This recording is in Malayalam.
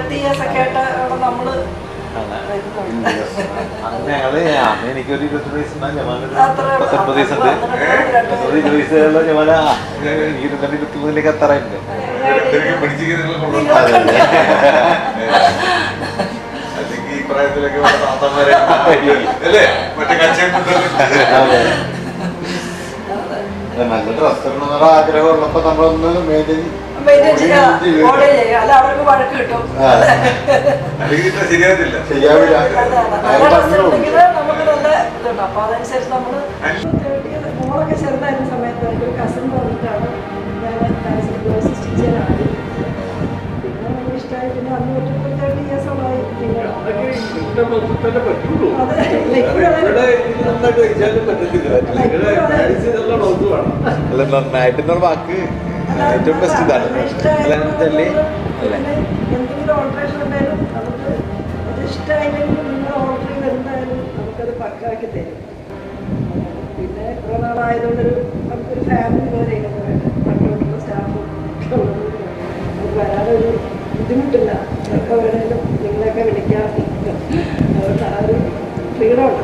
30 years ഒക്കെ ആയിട്ട് നമ്മള് എനിക്കൊരു 20 വയസ്സുണ്ടാകും, 19 വയസ്സുണ്ട്. 20 വയസ്സുള്ള ജമാല എനിക്ക് 23 എത്താറായിട്ടുണ്ട്. അല്ലെങ്കിൽ ഈ പ്രായത്തിലൊക്കെ നല്ല ഡ്രസ് ഇടണമെന്നൊരു ആഗ്രഹം ഉള്ളപ്പോ നമ്മളൊന്ന് മെയിൻറ്റെയിൻ അല്ല അവർക്ക് വഴക്ക് കിട്ടും, ശരിയാവില്ല. നമുക്ക് നല്ല ഇതുണ്ട്. അപ്പൊ അതനുസരിച്ച് നമ്മള് മോളൊക്കെ ചെറുതായിരുന്ന സമയത്ത് ഒരു കസിൻ പറഞ്ഞിട്ടാണ് ഞാൻ ബ്ലൗസ് സ്റ്റിച്ച് ചെയ്യാനാണ്. പിന്നെ നമുക്ക് ഇഷ്ടമായി. പിന്നെ അന്ന് തൊട്ട് 30 years-ഓളായി. അല്ല, നന്നായിട്ട് വാക്ക് ഏറ്റവും ബെസ്റ്റ് ഇതാണ്. എന്തെങ്കിലും ഓൾട്രേഷൻ ഉണ്ടായാലും നമുക്ക് അത് ഇഷ്ടമായില്ലെങ്കിലും നിങ്ങൾ ഓർഡർ ചെയ്ത് എന്തായാലും നമുക്കത് പക്കാക്കി തരും. പിന്നെ കുറെ നാളായതുകൊണ്ടൊരു നമുക്കൊരു ഫാമിലി പോലെയാണ് മറ്റുള്ള സ്റ്റാഫും നമുക്ക് വരാനൊരു ബുദ്ധിമുട്ടില്ല. എപ്പോൾ വേണേലും നിങ്ങളെയൊക്കെ വിളിക്കാം. അതുകൊണ്ട് ആ ഒരു ഫ്രീഡം ഉണ്ട്.